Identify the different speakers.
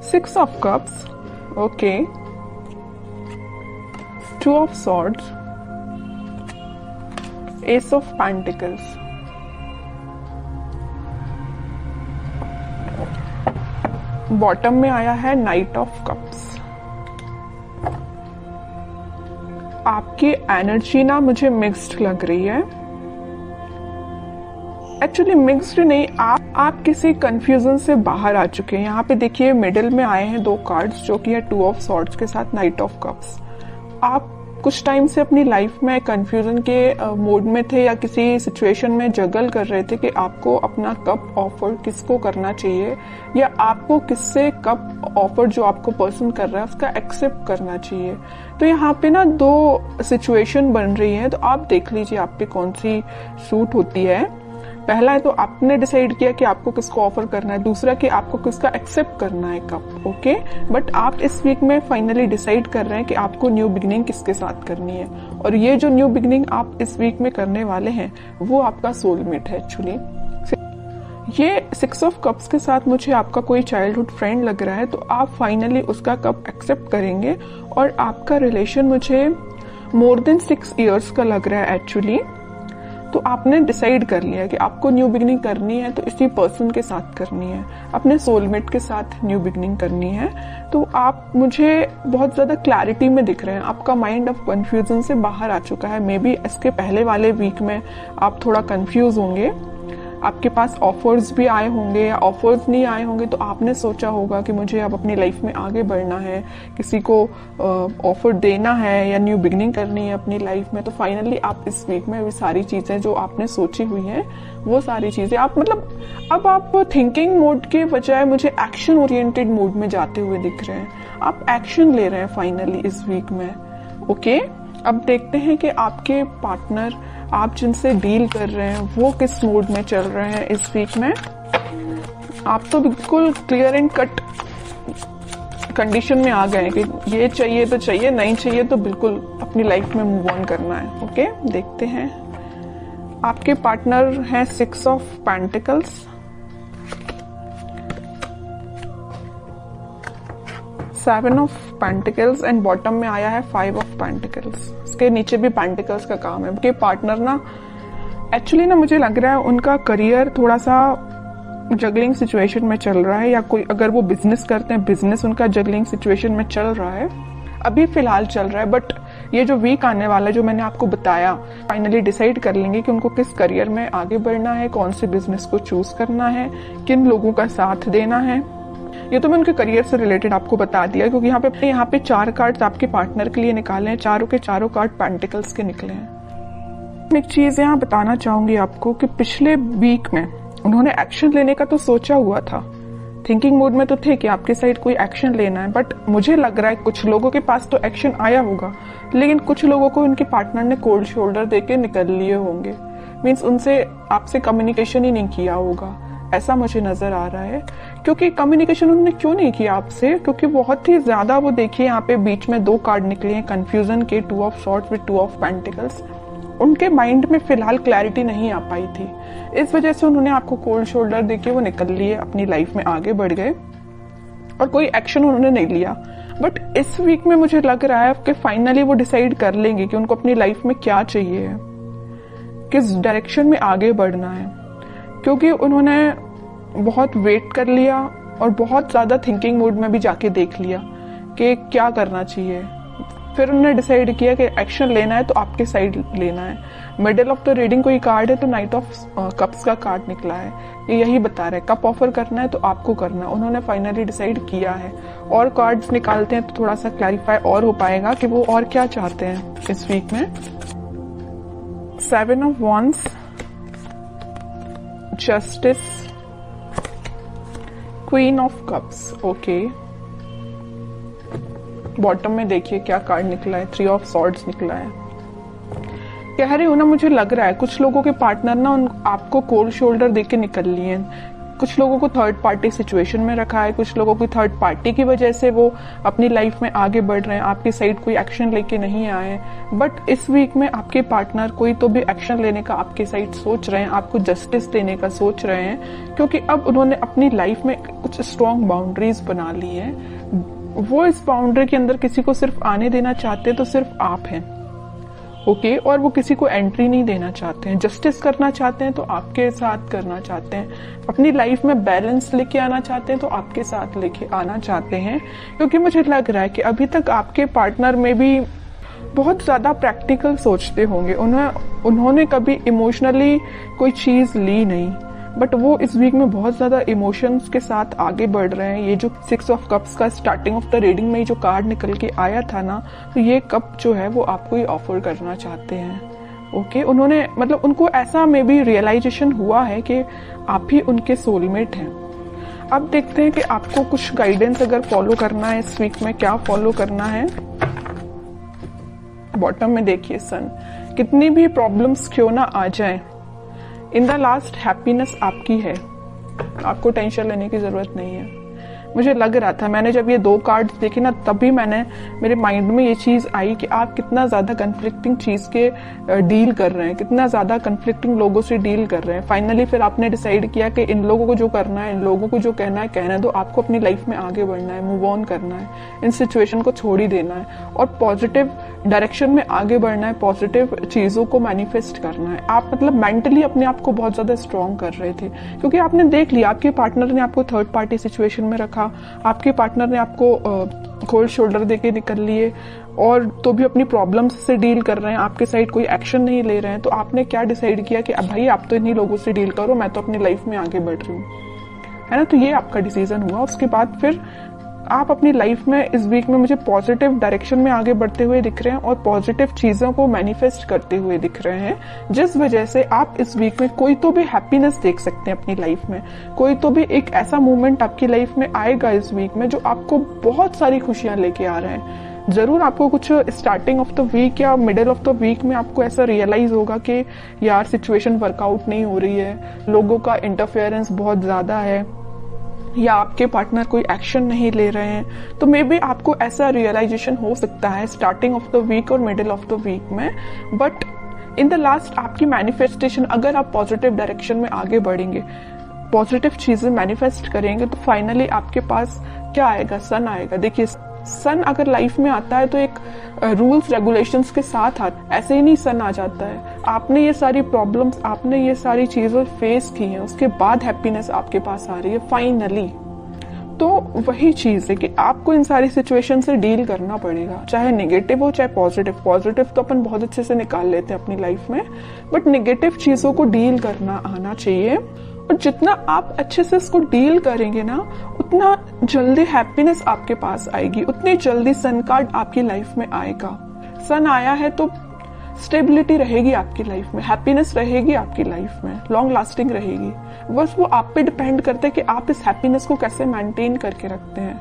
Speaker 1: 6 of cups, okay, 2 of swords, ace of pentacles, bottom में आया है नाइट ऑफ कप्स। आपकी एनर्जी ना मुझे मिक्स्ड लग रही है। एक्चुअली मिक्स्ड नहीं, आप किसी कंफ्यूजन से बाहर आ चुके हैं। यहाँ पे देखिए मिडिल में आए हैं 2 कार्ड्स जो कि है 2 ऑफ सॉर्ड्स के साथ नाइट ऑफ कप्स। आप कुछ टाइम से अपनी लाइफ में कंफ्यूजन के मोड में थे या किसी सिचुएशन में जगल कर रहे थे कि आपको अपना कप ऑफर किसको करना चाहिए या आपको किससे कप ऑफर जो आपको पर्सन कर रहा है उसका एक्सेप्ट करना चाहिए। तो यहाँ पे ना 2 सिचुएशन बन रही है, तो आप देख लीजिए आप पे कौन सी सूट होती है। पहला है तो आपने डिसाइड किया कि आपको किसको ऑफर करना है, दूसरा कि आपको किसका एक्सेप्ट करना है कप, ओके। बट आप इस वीक में फाइनली डिसाइड कर रहे हैं कि आपको न्यू बिगिनिंग किसके साथ करनी है, और ये जो न्यू बिगिनिंग आप इस वीक में करने वाले हैं वो आपका सोलमेट है। एक्चुअली ये 6 ऑफ कप्स के साथ मुझे आपका कोई चाइल्डहुड फ्रेंड लग रहा है, तो आप फाइनली उसका कप एक्सेप्ट करेंगे और आपका रिलेशन मुझे मोर देन 6 इयर्स का लग रहा है एक्चुअली। तो आपने डिसाइड कर लिया कि आपको न्यू बिगिनिंग करनी है तो इसी पर्सन के साथ करनी है, अपने सोलमेट के साथ न्यू बिगिनिंग करनी है। तो आप मुझे बहुत ज्यादा क्लैरिटी में दिख रहे हैं, आपका माइंड अब कंफ्यूजन से बाहर आ चुका है। मे बी इसके पहले वाले वीक में आप थोड़ा कंफ्यूज होंगे, आपके पास ऑफर्स भी आए होंगे या ऑफर्स नहीं आए होंगे, तो आपने सोचा होगा कि मुझे अब अपनी लाइफ में आगे बढ़ना है, किसी को ऑफर देना है या न्यू बिगिनिंग करनी है अपनी लाइफ में। तो फाइनली आप इस वीक में वो सारी चीजें जो आपने सोची हुई हैं वो सारी चीजें आप मतलब अब आप थिंकिंग मोड के बजाय मुझे एक्शन ओरिएंटेड मोड में जाते हुए दिख रहे हैं। आप एक्शन ले रहे हैं फाइनली इस वीक में, ओके। अब देखते हैं कि आपके पार्टनर, आप जिनसे डील कर रहे हैं, वो किस मूड में चल रहे हैं इस वीक में। आप तो बिल्कुल क्लियर एंड कट कंडीशन में आ गए कि ये चाहिए तो चाहिए, नहीं चाहिए तो बिल्कुल अपनी लाइफ में मूव ऑन करना है, ओके। देखते हैं आपके पार्टनर हैं 6 of pentacles, 7 of pentacles and bottom में आया है 5 ऑफ पेंटिकल्स। इसके नीचे भी पेंटिकल्स का काम है। उनके पार्टनर ना एक्चुअली ना मुझे लग रहा है उनका करियर थोड़ा सा जगलिंग सिचुएशन में चल रहा है, या कोई अगर वो बिजनेस करते हैं बिजनेस उनका जगलिंग सिचुएशन में चल रहा है, अभी फिलहाल चल रहा है। बट ये जो वीक आने वाला है जो मैंने आपको बताया, फाइनली डिसाइड कर लेंगे कि उनको किस करियर में आगे बढ़ना है, कौन से बिजनेस को चूज करना है, किन लोगों का साथ देना है। ये तो मैं उनके करियर से रिलेटेड आपको बता दिया, क्योंकि यहाँ पे 4 कार्ड्स आपके पार्टनर के लिए निकाले हैं, चारों के चारों कार्ड पेंटिकल्स के निकले हैं। एक चीज यहाँ बताना चाहूंगी आपको कि पिछले वीक में उन्होंने एक्शन लेने का तो सोचा हुआ था, थिंकिंग मोड में तो थे कि आपके साइड कोई एक्शन लेना है, बट मुझे लग रहा है कुछ लोगों के पास तो एक्शन आया होगा, लेकिन कुछ लोगों को उनके पार्टनर ने कोल्ड शोल्डर देके निकल लिए होंगे। मीन्स उनसे आपसे कम्युनिकेशन ही नहीं किया होगा, ऐसा मुझे नजर आ रहा है। क्योंकि कम्युनिकेशन उन्होंने क्यों नहीं किया आपसे, क्योंकि बहुत ही ज्यादा वो देखिए यहाँ पे बीच में 2 कार्ड निकले हैं कंफ्यूजन के, 2 of swords with 2 of pentacles. उनके माइंड में फिलहाल क्लैरिटी नहीं आ पाई थी, इस वजह से उन्होंने आपको कोल्ड शोल्डर देके वो निकल लिए, अपनी लाइफ में आगे बढ़ गए और कोई एक्शन उन्होंने नहीं लिया। बट इस वीक में मुझे लग रहा है कि फाइनली वो डिसाइड कर लेंगे कि उनको अपनी लाइफ में क्या चाहिए, किस डायरेक्शन में आगे बढ़ना है, क्योंकि उन्होंने बहुत वेट कर लिया और बहुत ज्यादा थिंकिंग मोड में भी जाके देख लिया कि क्या करना चाहिए। फिर उन्होंने डिसाइड किया कि एक्शन लेना है तो आपके साइड लेना है। मिडिल ऑफ द रीडिंग कोई कार्ड है तो नाइट ऑफ कप्स का कार्ड निकला है, ये यही बता रहे हैं कप ऑफर करना है तो आपको करना है। उन्होंने फाइनली डिसाइड किया है, और कार्ड्स निकालते हैं तो थोड़ा सा क्लैरिफाई और हो पाएगा कि वो और क्या चाहते हैं इस वीक में। 7 of wands, justice, queen of cups, okay. Bottom में देखिए क्या कार्ड निकला है, 3 ऑफ सॉर्ड्स निकला है। कह रही हूं ना, मुझे लग रहा है कुछ लोगों के पार्टनर ना आपको कोल्ड शोल्डर देके निकल लिए हैं कुछ लोगों को थर्ड पार्टी सिचुएशन में रखा है, कुछ लोगों की थर्ड पार्टी की वजह से वो अपनी लाइफ में आगे बढ़ रहे हैं, आपकी साइड कोई एक्शन लेके नहीं आए। बट इस वीक में आपके पार्टनर कोई तो भी एक्शन लेने का आपके साइड सोच रहे हैं, आपको जस्टिस देने का सोच रहे हैं, क्योंकि अब उन्होंने अपनी लाइफ में कुछ स्ट्रॉन्ग बाउंड्रीज बना ली है। वो इस बाउंड्री के अंदर किसी को सिर्फ आने देना चाहते हैं तो सिर्फ आप हैं, ओके। और वो किसी को एंट्री नहीं देना चाहते हैं। जस्टिस करना चाहते हैं तो आपके साथ करना चाहते हैं, अपनी लाइफ में बैलेंस लेके आना चाहते हैं तो आपके साथ लेके आना चाहते हैं। क्योंकि मुझे लग रहा है कि अभी तक आपके पार्टनर में भी बहुत ज्यादा प्रैक्टिकल सोचते होंगे, उन्होंने कभी इमोशनली कोई चीज ली नहीं, बट वो इस वीक में बहुत ज्यादा इमोशंस के साथ आगे बढ़ रहे हैं। ये जो 6 ऑफ कप्स का स्टार्टिंग ऑफ द रीडिंग में जो कार्ड निकल के आया था ना, तो ये कप जो है वो आपको ही ऑफर करना चाहते हैं, ओके। उन्होंने मतलब उनको ऐसा मे बी रियलाइजेशन हुआ है कि आप ही उनके सोलमेट हैं। अब देखते हैं कि आपको कुछ गाइडेंस अगर फॉलो करना है इस वीक में, क्या फॉलो करना है। बॉटम में देखिए सन, कितनी भी प्रॉब्लम्स क्यों ना आ जाए, इन द लास्ट हैप्पीनेस आपकी है, आपको टेंशन लेने की जरूरत नहीं है। मुझे लग रहा था, मैंने जब ये 2 कार्ड्स देखे ना, तभी मेरे माइंड में ये चीज आई कि आप कितना ज्यादा कन्फ्लिक्टिंग चीज के डील कर रहे हैं, कितना ज्यादा कन्फ्लिक्टिंग लोगों से डील कर रहे हैं। फाइनली फिर आपने डिसाइड किया कि इन लोगों को जो करना है, इन लोगों को जो कहना है कहना है, तो आपको अपनी लाइफ में आगे बढ़ना है, मूव ऑन करना है, इन सिचुएशन को छोड़ ही देना है और पॉजिटिव डायरेक्शन में आगे बढ़ना है, पॉजिटिव चीजों को मैनिफेस्ट करना है। आप मतलब मेंटली अपने आप को बहुत ज्यादा स्ट्रॉन्ग कर रहे थे, क्योंकि आपने देख लिया आपके पार्टनर ने आपको थर्ड पार्टी सिचुएशन में रखा, आपके पार्टनर ने आपको कोल्ड शोल्डर देके निकल लिए और तो भी अपनी प्रॉब्लम्स से डील कर रहे हैं, आपके साइड कोई एक्शन नहीं ले रहे हैं। तो आपने क्या डिसाइड किया कि अब भाई आप तो इन्हीं लोगों से डील करो, मैं तो अपनी लाइफ में आगे बढ़ रही हूँ, है ना। तो ये आपका डिसीजन हुआ। उसके बाद फिर आप अपनी लाइफ में इस वीक में मुझे पॉजिटिव डायरेक्शन में आगे बढ़ते हुए दिख रहे हैं और पॉजिटिव चीजों को मैनिफेस्ट करते हुए दिख रहे हैं, जिस वजह से आप इस वीक में कोई तो भी हैप्पीनेस देख सकते हैं अपनी लाइफ में। कोई तो भी एक ऐसा मोमेंट आपकी लाइफ में आएगा इस वीक में जो आपको बहुत सारी खुशियां लेके आ रहे हैं। जरूर आपको कुछ स्टार्टिंग ऑफ द वीक या मिडिल ऑफ द वीक में आपको ऐसा रियलाइज होगा कि यार सिचुएशन वर्कआउट नहीं हो रही है, लोगों का इंटरफेरेंस बहुत ज्यादा है, या आपके पार्टनर कोई एक्शन नहीं ले रहे हैं। तो मे बी आपको ऐसा रियलाइजेशन हो सकता है स्टार्टिंग ऑफ द वीक और मिडिल ऑफ द वीक में। बट इन द लास्ट आपकी मैनिफेस्टेशन, अगर आप पॉजिटिव डायरेक्शन में आगे बढ़ेंगे, पॉजिटिव चीजें मैनिफेस्ट करेंगे, तो फाइनली आपके पास क्या आएगा, सन आएगा। देखिए सन अगर लाइफ में आता है तो एक रूल्स रेगुलेशंस के साथ आता है, ऐसे ही नहीं सन आ जाता है। आपने ये सारी प्रॉब्लम्स, आपने ये सारी चीजें फेस की हैं, उसके बाद हैप्पीनेस आपके पास आ रही है फाइनली। तो वही चीज है कि आपको इन सारी सिचुएशन से डील करना पड़ेगा, चाहे नेगेटिव हो चाहे पॉजिटिव। पॉजिटिव तो अपन बहुत अच्छे से निकाल लेते हैं अपनी लाइफ में, बट नेगेटिव चीजों को डील करना आना चाहिए। और जितना आप अच्छे से इसको डील करेंगे ना, उतना जल्दी हैप्पीनेस आपके पास आएगी, उतनी जल्दी सन कार्ड आपकी लाइफ में आएगा। सन आया है तो स्टेबिलिटी रहेगी आपकी लाइफ में, हैप्पीनेस रहेगी आपकी लाइफ में, लॉन्ग लास्टिंग रहेगी। बस वो आप पे डिपेंड करता है कि आप इस हैप्पीनेस को कैसे मेंटेन करके रखते हैं।